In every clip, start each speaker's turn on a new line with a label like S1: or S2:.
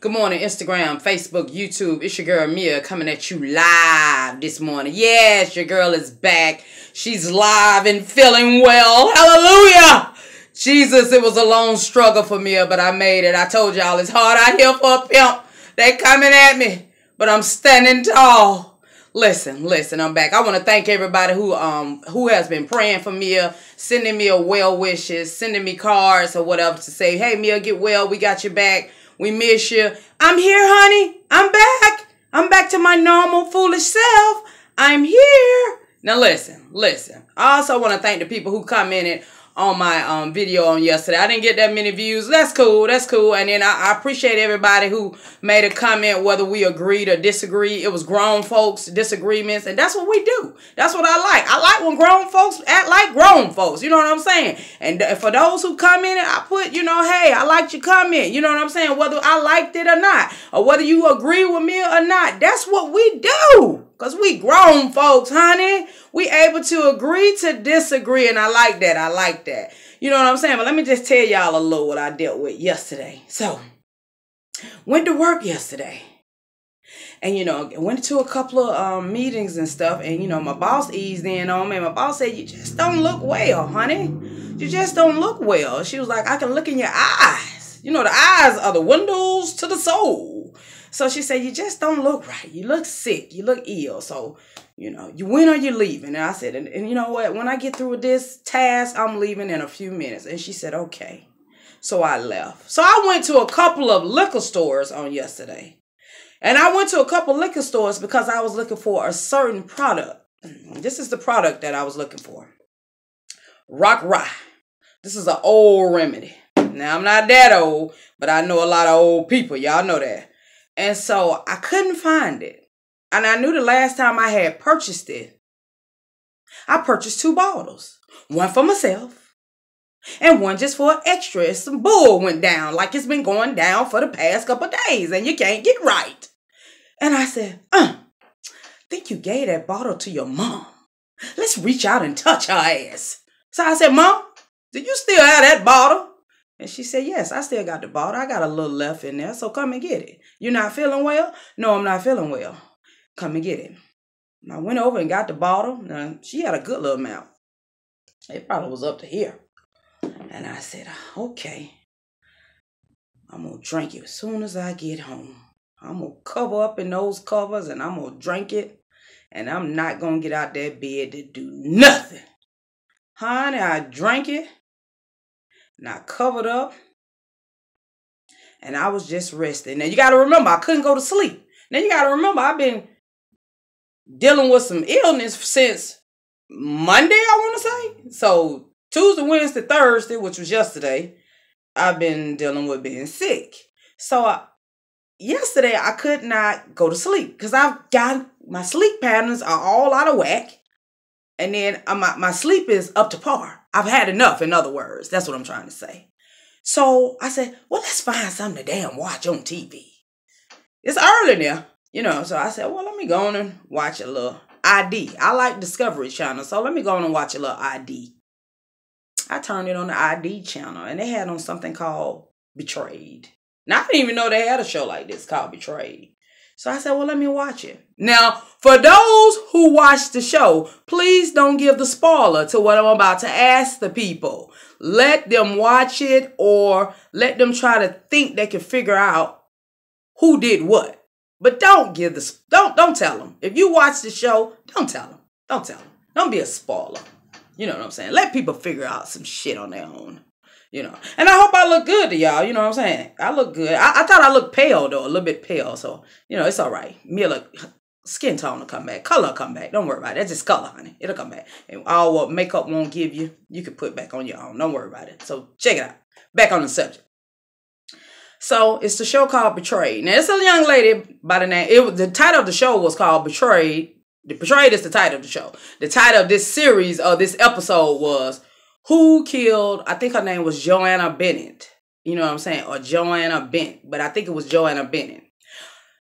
S1: Good morning, Instagram, Facebook, YouTube. It's your girl Mia coming at you live this morning. Yes, your girl is back. She's live and feeling well. Hallelujah. Jesus, it was a long struggle for Mia, but I made it. I told y'all it's hard out here for a pimp. They coming at me, but I'm standing tall. Listen, I'm back. I want to thank everybody who has been praying for Mia, sending me well wishes, sending me cards or whatever to say, hey, Mia, get well. We got your back. We miss you. I'm here, honey. I'm back. I'm back to my normal foolish self. I'm here. Now, listen. I also want to thank the people who commented on my video on yesterday. I didn't get that many views. That's cool. And then I appreciate everybody who made a comment, whether we agreed or disagreed. It was grown folks' disagreements, and that's what we do. That's what I like. I like when grown folks act like grown folks. You know what I'm saying? And for those who commented, I put, hey, I liked your comment. You know what I'm saying? Whether I liked it or not, or whether you agree with me or not, that's what we do. Because we grown folks, honey. We able to agree to disagree, and I like that. You know what I'm saying? But let me just tell y'all a little what I dealt with yesterday. So, went to work yesterday. And, went to a couple of meetings and stuff. And, my boss eased in on me. My boss said, you just don't look well, honey. You just don't look well. She was like, I can look in your eyes. The eyes are the windows to the soul. So she said, you just don't look right. You look sick. You look ill. So, you win or you're leaving. And I said, and you know what? When I get through with this task, I'm leaving in a few minutes. And she said, okay. So I left. So I went to a couple of liquor stores on yesterday. And I went to a couple liquor stores because I was looking for a certain product. This is the product that I was looking for. Rock Rye. This is an old remedy. Now, I'm not that old, but I know a lot of old people. Y'all know that. And so I couldn't find it. And I knew the last time I had purchased it, I purchased 2 bottles. One for myself and one just for an extra. If some bull went down like it's been going down for the past couple of days and you can't get right. And I said, think you gave that bottle to your mom. Let's reach out and touch her ass. So I said, Mom, do you still have that bottle? And she said, yes, I still got the bottle. I got a little left in there, so come and get it. You're not feeling well? No, I'm not feeling well. Come and get it. And I went over and got the bottle. Now, she had a good little amount. It probably was up to here. And I said, okay. I'm going to drink it as soon as I get home. I'm going to cover up in those covers and I'm going to drink it. And I'm not going to get out that bed to do nothing. Honey, I drank it. And I covered up. And I was just resting. Now, you got to remember, I couldn't go to sleep. Now, you got to remember, I've been dealing with some illness since Monday, I want to say. So, Tuesday, Wednesday, Thursday, which was yesterday, I've been dealing with being sick. So, yesterday, I could not go to sleep because my sleep patterns are all out of whack. And then my sleep is up to par. I've had enough, in other words. That's what I'm trying to say. So I said, well, let's find something to damn watch on TV. It's early now, so I said, well, let me go on and watch a little ID. I like Discovery Channel, so let me go on and watch a little ID. I turned it on the ID channel, and they had on something called Betrayed. Now, I didn't even know they had a show like this called Betrayed. So I said, well, let me watch it. Now, for those who watch the show, please don't give the spoiler to what I'm about to ask the people. Let them watch it or let them try to think they can figure out who did what. But don't don't tell them. If you watch the show, don't tell them. Don't tell them. Don't be a spoiler. You know what I'm saying? Let people figure out some shit on their own. And I hope I look good to y'all. You know what I'm saying? I look good. I thought I looked pale, though. A little bit pale. So, it's all right. Skin tone will come back. Color will come back. Don't worry about it. That's just color, honey. It'll come back. And all what makeup won't give you, you can put back on your own. Don't worry about it. So, check it out. Back on the subject. So, it's the show called Betrayed. Now, it's a young lady by the name. The title of the show was called Betrayed. Betrayed is the title of the show. The title of this series, or this episode, was Who Killed, I think her name was Joanna Bennett. You know what I'm saying? Or Joanna Bent. But I think it was Joanna Bennett.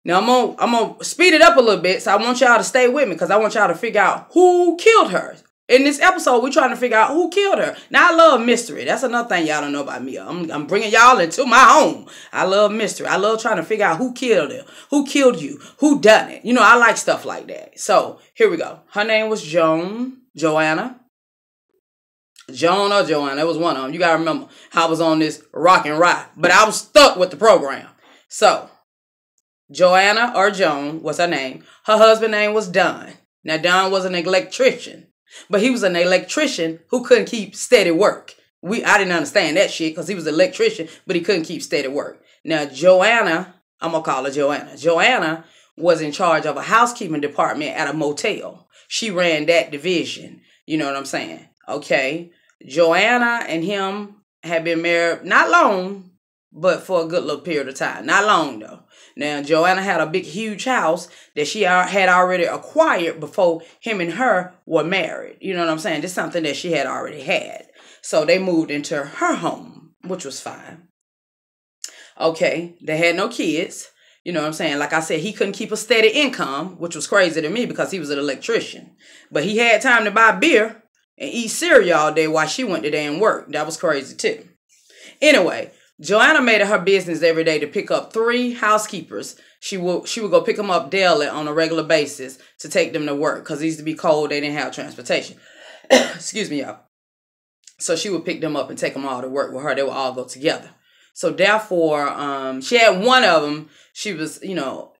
S1: Now, I'm gonna speed it up a little bit. So I want y'all to stay with me because I want y'all to figure out who killed her. In this episode, we're trying to figure out who killed her. Now, I love mystery. That's another thing y'all don't know about me. I'm bringing y'all into my home. I love mystery. I love trying to figure out who killed her, who killed you, who done it. You know, I like stuff like that. So, here we go. Her name was Joanna. Joan or Joanna. It was one of them. You got to remember, I was on this rock and ride. But I was stuck with the program. So, Joanna or Joan was her name. Her husband's name was Don. Now, Don was an electrician. But he was an electrician who couldn't keep steady work. I didn't understand that shit because he was an electrician, but he couldn't keep steady work. Now, Joanna, I'm going to call her Joanna. Joanna was in charge of a housekeeping department at a motel. She ran that division. You know what I'm saying? Okay. Joanna and him had been married not long, but for a good little period of time. Not long, though. Now, Joanna had a big, huge house that she had already acquired before him and her were married. You know what I'm saying? This is something that she had already had. So they moved into her home, which was fine. Okay, they had no kids. You know what I'm saying? Like I said, he couldn't keep a steady income, which was crazy to me because he was an electrician. But he had time to buy beer and eat cereal all day while she went to damn work. That was crazy too. Anyway, Joanna made it her business every day to pick up 3 housekeepers. She would go pick them up daily on a regular basis to take them to work because it used to be cold. They didn't have transportation. Excuse me, y'all. So she would pick them up and take them all to work with her. They would all go together. So therefore, she had one of them. She was,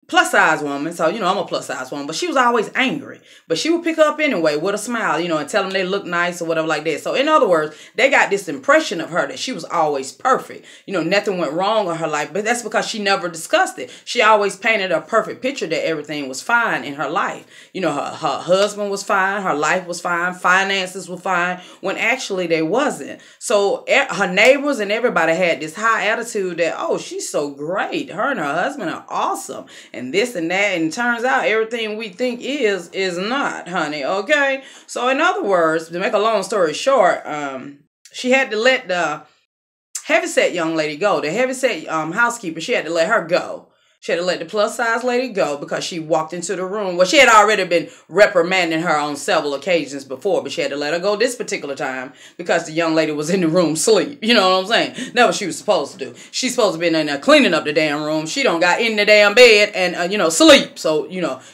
S1: plus size woman. So, I'm a plus size woman. But she was always angry. But she would pick her up anyway with a smile, and tell them they look nice or whatever like that. So, in other words, they got this impression of her that she was always perfect. Nothing went wrong in her life. But that's because she never discussed it. She always painted a perfect picture that everything was fine in her life. Her husband was fine. Her life was fine. Finances were fine. When actually they wasn't. So, her neighbors and everybody had this high attitude that, oh, she's so great. Her and her husband are awesome. And this and that, and it turns out everything we think is not, honey, okay? So in other words, to make a long story short, she had to let the heavyset young lady go. The heavyset housekeeper, she had to let her go. She had to let the plus size lady go because she walked into the room. Well, she had already been reprimanding her on several occasions before, but she had to let her go this particular time because the young lady was in the room asleep. You know what I'm saying? That's what she was supposed to do. She's supposed to be in there cleaning up the damn room. She don't got in the damn bed and, sleep. So,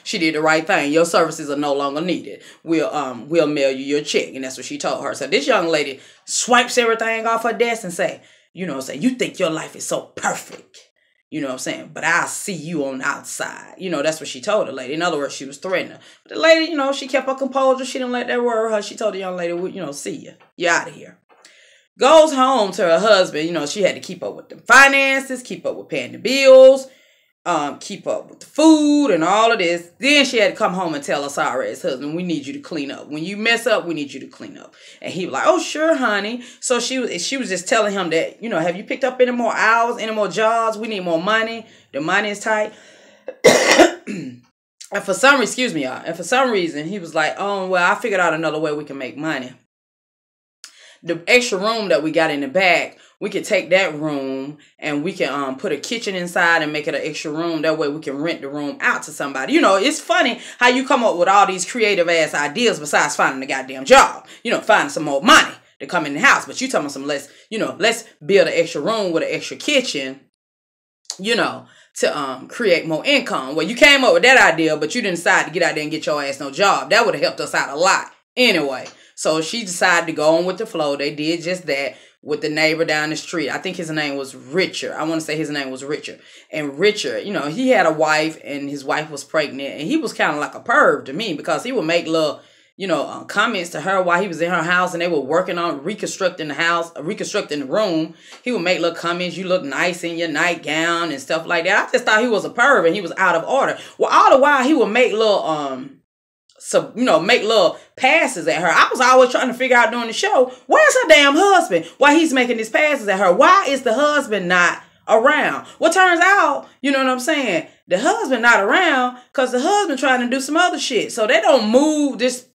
S1: she did the right thing. Your services are no longer needed. We'll mail you your check. And that's what she told her. So this young lady swipes everything off her desk and say, you think your life is so perfect. You know what I'm saying? But I'll see you on the outside. That's what she told the lady. In other words, she was threatening her. But the lady, she kept her composure. She didn't let that worry her. She told the young lady, see you. You're out of here. Goes home to her husband. She had to keep up with the finances, keep up with paying the bills, keep up with the food and all of this. Then she had to come home and tell her sorry ass husband, we need you to clean up. When you mess up, we need you to clean up. And he was like, oh, sure, honey. So she was just telling him that, have you picked up any more hours, any more jobs? We need more money. The money is tight. And for some reason, he was like, oh, well, I figured out another way we can make money. The extra room that we got in the back, we could take that room and we can put a kitchen inside and make it an extra room. That way we can rent the room out to somebody. It's funny how you come up with all these creative ass ideas besides finding a goddamn job. Finding some more money to come in the house. But you talking about let's build an extra room with an extra kitchen, to create more income. Well, you came up with that idea, but you didn't decide to get out there and get your ass no job. That would have helped us out a lot. Anyway, so she decided to go on with the flow. They did just that with the neighbor down the street. I think his name was Richard. I want to say his name was Richard. And Richard, he had a wife and his wife was pregnant. And he was kind of like a perv to me because he would make little, comments to her while he was in her house and they were working on reconstructing the house, reconstructing the room. He would make little comments, you look nice in your nightgown and stuff like that. I just thought he was a perv and he was out of order. Well, all the while he would make little, make little passes at her. I was always trying to figure out during the show, where's her damn husband? Why he's making these passes at her? Why is the husband not around? Well, turns out, you know what I'm saying? The husband not around because the husband trying to do some other shit. So they don't move this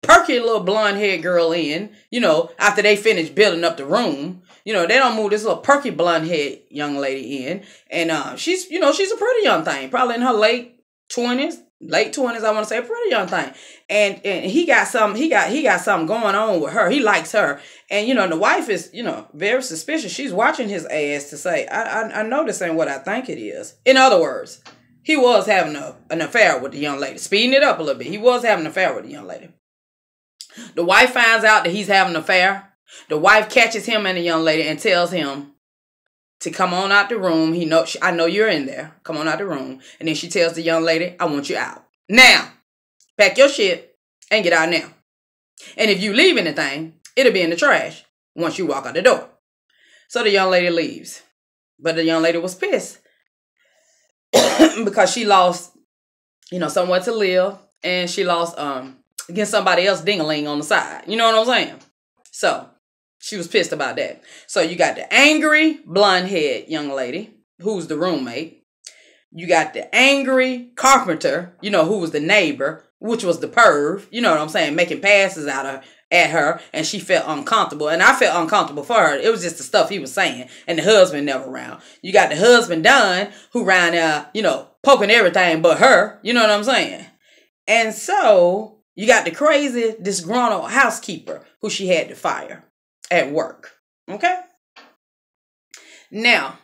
S1: perky little blonde haired girl in, after they finish building up the room. They don't move this little perky blonde haired young lady in. And she's a pretty young thing, probably in her late 20s. late 20s, I want to say, a pretty young thing. And he got something going on with her. He likes her. And, you know, the wife is, you know, very suspicious. She's watching his ass to say, I know this ain't what I think it is. In other words, he was having an affair with the young lady. Speeding it up a little bit. He was having an affair with the young lady. The wife finds out that he's having an affair. The wife catches him and the young lady and tells him to come on out the room. I know you're in there. Come on out the room. And then she tells the young lady, I want you out. Now, pack your shit and get out now. And if you leave anything, it'll be in the trash once you walk out the door. So the young lady leaves. But the young lady was pissed because she lost, you know, somewhere to live. And she lost against somebody else ding-a-ling on the side. You know what I'm saying? So she was pissed about that. So you got the angry blonde-haired young lady, who's the roommate. You got the angry carpenter, you know, who was the neighbor, which was the perv, you know what I'm saying, making passes at her, and she felt uncomfortable. And I felt uncomfortable for her. It was just the stuff he was saying, and the husband never around. You got the husband, Don, who around there, you know, poking everything but her, you know what I'm saying. And so you got the crazy, disgruntled housekeeper who she had to fire at work. Okay? Now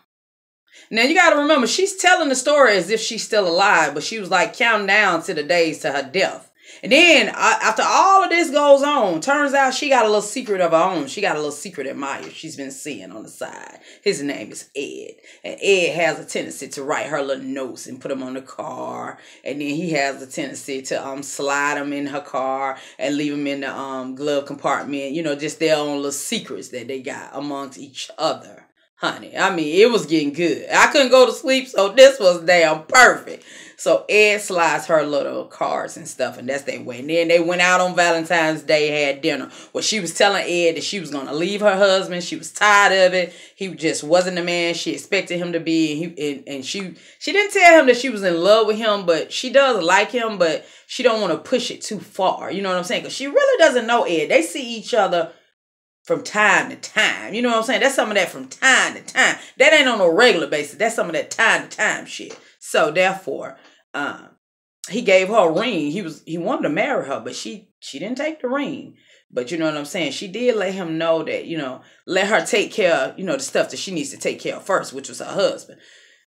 S1: you got to remember, she's telling the story as if she's still alive, but she was like counting down to the days to her death. And then after all of this goes on, turns out she got a little secret of her own. She got a little secret admirer she's been seeing on the side. His name is Ed. And Ed has a tendency to write her little notes and put them on the car. And then he has a tendency to slide them in her car and leave them in the glove compartment. You know, just their own little secrets that they got amongst each other. Honey, I mean, it was getting good. I couldn't go to sleep, so this was damn perfect. So Ed slides her little cards and stuff, and that's their way. And then they went out on Valentine's Day, had dinner. Well, she was telling Ed that she was going to leave her husband. She was tired of it. He just wasn't the man she expected him to be. And she didn't tell him that she was in love with him, but she does like him, but she don't want to push it too far. You know what I'm saying? Because she really doesn't know Ed. They see each other from time to time. You know what I'm saying? That's some of that from time to time. That ain't on a regular basis. That's some of that time to time shit. So therefore, he gave her a ring. He wanted to marry her, but she didn't take the ring. But you know what I'm saying? She did let him know that, you know, let her take care of, you know, the stuff that she needs to take care of first, which was her husband.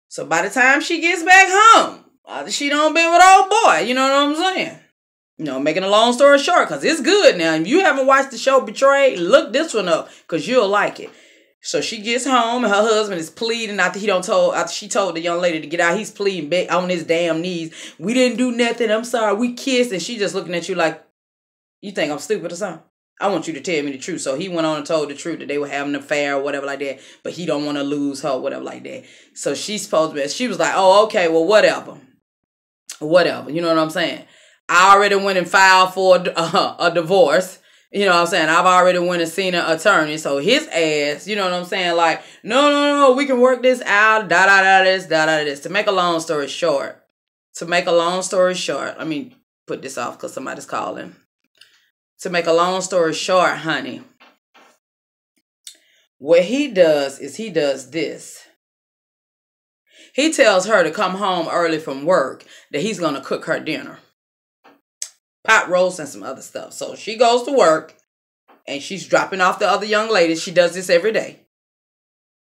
S1: So by the time she gets back home, she don't been with old boy. You know what I'm saying? You know, making a long story short, because it's good now. If you haven't watched the show Betrayed, look this one up, because you'll like it. So she gets home, and her husband is pleading after she told the young lady to get out. He's pleading back on his damn knees. We didn't do nothing. I'm sorry. We kissed. And she just looking at you like, you think I'm stupid or something? I want you to tell me the truth. So he went on and told the truth that they were having an affair or whatever like that. But he don't want to lose her, whatever like that. So she was like, oh, okay, well, whatever. Whatever. You know what I'm saying? I already went and filed for a divorce. You know what I'm saying? I've already went and seen an attorney. So his ass, you know what I'm saying? Like, no, we can work this out. This. To make a long story short, let me put this off because somebody's calling. To make a long story short, honey, what he does is he does this. He tells her to come home early from work, that he's going to cook her dinner. Pot roast and some other stuff. So she goes to work and she's dropping off the other young ladies. She does this every day.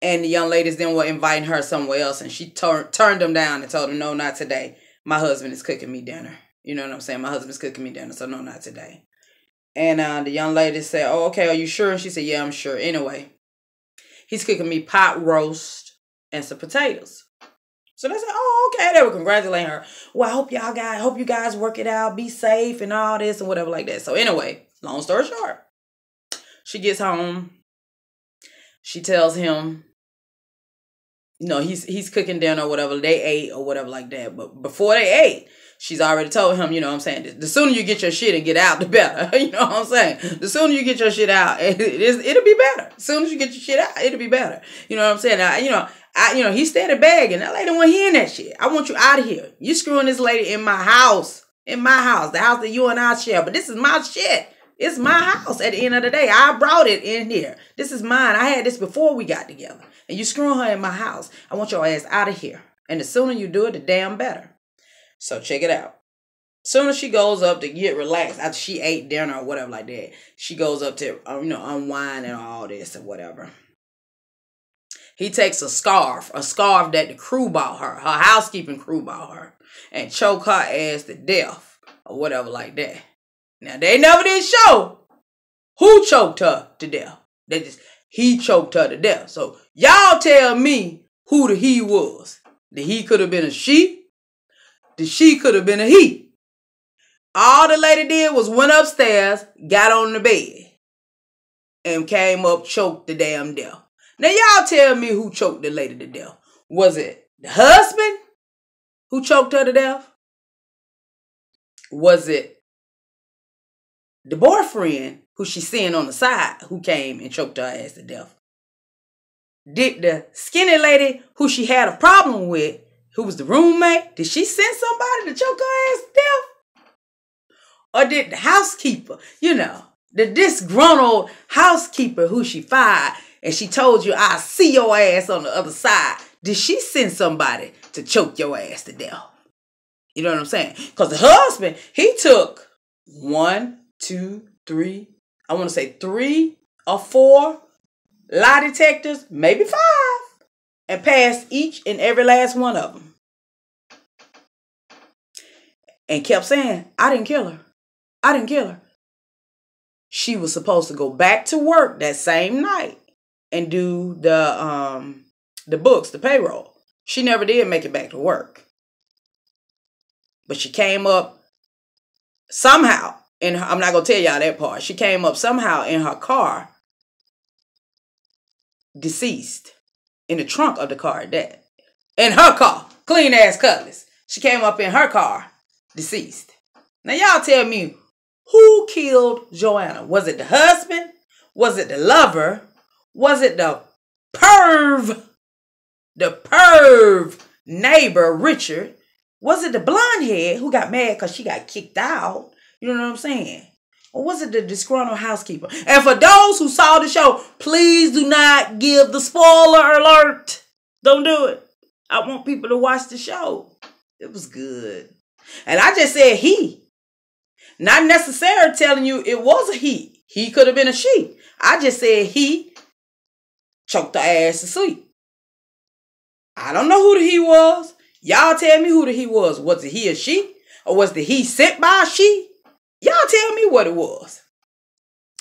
S1: And the young ladies then were inviting her somewhere else, and she turned them down and told them, no, not today. My husband is cooking me dinner. You know what I'm saying? My husband's cooking me dinner, so no, not today. And the young lady said, oh, okay, are you sure? And she said, yeah, I'm sure. Anyway, he's cooking me pot roast and some potatoes. So they said, oh, okay. They were congratulating her. Well, I hope you guys work it out. Be safe and all this and whatever like that. So anyway, long story short, she gets home. She tells him, you know, he's cooking dinner or whatever. They ate or whatever like that. But before they ate, she's already told him, you know what I'm saying, the sooner you get your shit and get out, the better. You know what I'm saying? The sooner you get your shit out, it'll be better. As soon as you get your shit out, it'll be better. You know what I'm saying? He started begging. That lady wasn't hearing that shit. I want you out of here. You screwing this lady in my house. The house that you and I share. But this is my shit. It's my house at the end of the day. I brought it in here. This is mine. I had this before we got together. And you screwing her in my house. I want your ass out of here. And the sooner you do it, the damn better. So check it out. Soon as she goes up to get relaxed after she ate dinner or whatever like that, she goes up to unwind and all this or whatever. He takes a scarf that the crew bought her housekeeping crew bought her, and choke her ass to death or whatever like that. Now they never did show who choked her to death. He choked her to death. So y'all tell me who the he was. The he could have been a she. The she could have been a he. All the lady did was went upstairs, got on the bed, and came up, choked the damn death. Now y'all tell me who choked the lady to death. Was it the husband who choked her to death? Was it the boyfriend who she seen on the side who came and choked her ass to death? Did the skinny lady who she had a problem with, who was the roommate, did she send somebody to choke her ass to death? Or did the housekeeper, the disgruntled housekeeper who she fired and she told you, I'll see your ass on the other side, did she send somebody to choke your ass to death? You know what I'm saying? Because the husband, he took 1, 2, 3, I want to say 3 or 4 lie detectors, maybe 5, and passed each and every last one of them. And kept saying, I didn't kill her. I didn't kill her. She was supposed to go back to work that same night and do the books, the payroll. She never did make it back to work. But she came up somehow, I'm not going to tell y'all that part. She came up somehow in her car, deceased, in the trunk of the car at that. In her car, clean ass cutlass. She came up in her car, deceased. Now y'all tell me, who killed Joanna? Was it the husband? Was it the lover? Was it the perv? The perv neighbor, Richard? Was it the blonde head who got mad because she got kicked out? You know what I'm saying? Or was it the disgruntled housekeeper? And for those who saw the show, please do not give the spoiler alert. Don't do it. I want people to watch the show. It was good. And I just said he. Not necessarily telling you it was a he. He could have been a she. I just said he choked her ass to sleep. I don't know who the he was. Y'all tell me who the he was. Was it he or she? Or was the he sent by a she? Y'all tell me what it was.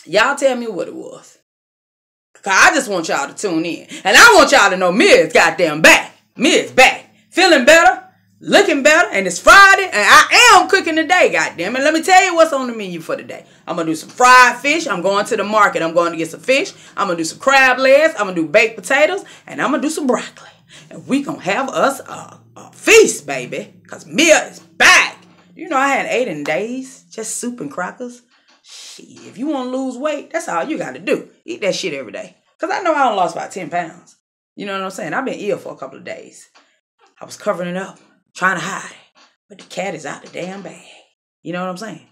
S1: Y'all tell me what it was. Because I just want y'all to tune in. And I want y'all to know Mia's goddamn back. Mia's back. Feeling better. Looking better. And it's Friday. And I am cooking today, goddamn it. Let me tell you what's on the menu for today. I'm going to do some fried fish. I'm going to the market. I'm going to get some fish. I'm going to do some crab legs. I'm going to do baked potatoes. And I'm going to do some broccoli. And we going to have us a feast, baby. Because Mia is back. You know, I had 8 days. Just soup and crackers. Shit, if you want to lose weight, that's all you got to do. Eat that shit every day. Because I know I done lost about 10 pounds. You know what I'm saying? I've been ill for a couple of days. I was covering it up, trying to hide it. But the cat is out the damn bag. You know what I'm saying?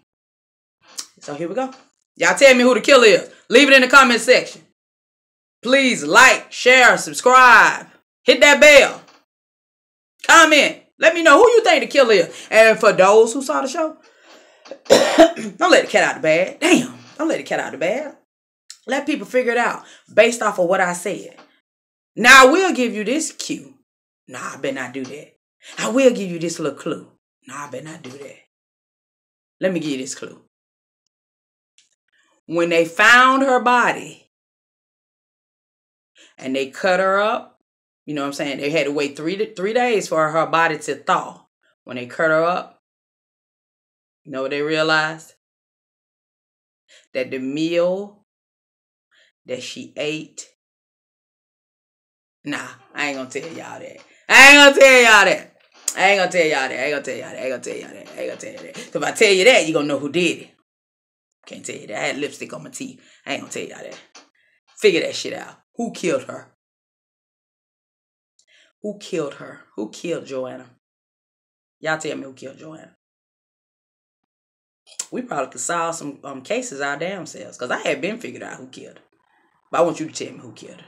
S1: So here we go. Y'all tell me who the killer is. Leave it in the comment section. Please like, share, subscribe. Hit that bell. Comment. Let me know who you think the killer is. And for those who saw the show, don't let the cat out the bag. Damn. Don't let the cat out the bag. Let people figure it out based off of what I said. Now, I will give you this cue. Nah, I better not do that. I will give you this little clue. Nah, I better not do that. Let me give you this clue. When they found her body and they cut her up, you know what I'm saying? They had to wait 3 days for her body to thaw. When they cut her up, you know what they realized? That the meal that she ate. Nah, I ain't gonna tell y'all that. I ain't gonna tell y'all that. I ain't gonna tell y'all that. I ain't gonna tell y'all that. I ain't gonna tell y'all that. I ain't gonna tell you that. Because if I tell you that, you're gonna know who did it. Can't tell you that. I had lipstick on my teeth. I ain't gonna tell y'all that. Figure that shit out. Who killed her? Who killed her? Who killed Joanna? Y'all tell me who killed Joanna. We probably could solve some cases our damn selves. Because I had been figured out who killed her. But I want you to tell me who killed her.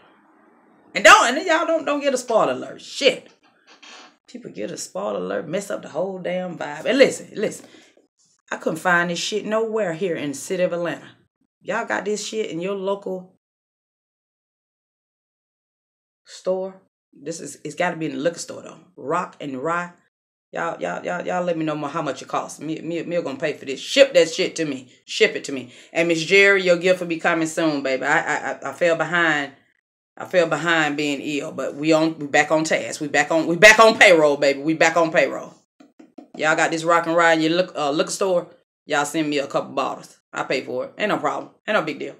S1: And then y'all don't get a spoiler alert. Shit. People get a spoiler alert, mess up the whole damn vibe. And listen. I couldn't find this shit nowhere here in the city of Atlanta. Y'all got this shit in your local store? It's got to be in the liquor store though. Rock and Rye. Y'all let me know how much it costs. Me gonna pay for this. Ship that shit to me. Ship it to me. And Miss Jerry, your gift will be coming soon, baby. I fell behind. I fell behind being ill, but we back on task. We back on payroll, baby. We back on payroll. Y'all got this Rock and Rye in your liquor store. Y'all send me a couple bottles. I pay for it. Ain't no problem. Ain't no big deal.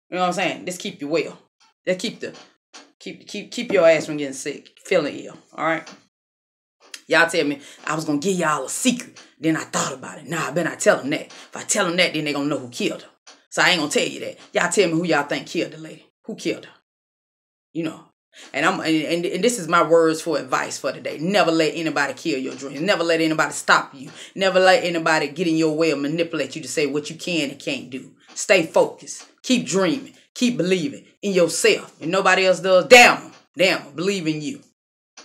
S1: You know what I'm saying? Just keep you well. Just keep your ass from getting sick, feeling ill. All right. Y'all tell me I was gonna give y'all a secret. Then I thought about it. Nah, I better not tell them that. If I tell them that, then they gonna know who killed her. So I ain't gonna tell you that. Y'all tell me who y'all think killed the lady. Who killed her? You know. And this is my words for advice for today. Never let anybody kill your dreams. Never let anybody stop you. Never let anybody get in your way or manipulate you to say what you can and can't do. Stay focused. Keep dreaming. Keep believing in yourself. And nobody else does. Damn them. Believe in you.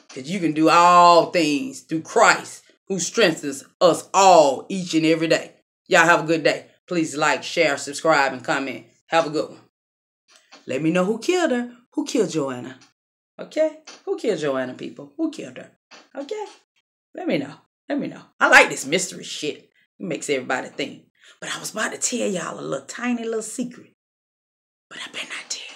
S1: Because you can do all things through Christ who strengthens us all each and every day. Y'all have a good day. Please like, share, subscribe, and comment. Have a good one. Let me know who killed her. Who killed Joanna? Okay? Who killed Joanna, people? Who killed her? Okay? Let me know. Let me know. I like this mystery shit. It makes everybody think. But I was about to tell y'all a little tiny little secret. But I better not tell y'all.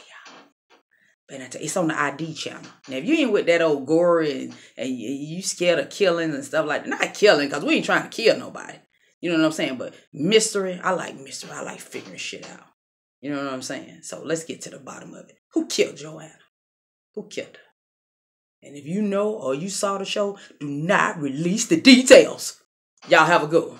S1: It's on the ID channel. Now, if you ain't with that old gory and you scared of killing and stuff like that, not killing, because we ain't trying to kill nobody. You know what I'm saying? But mystery, I like mystery. I like figuring shit out. You know what I'm saying? So let's get to the bottom of it. Who killed Joanna? Who killed her? And if you know or you saw the show, do not release the details. Y'all have a good one.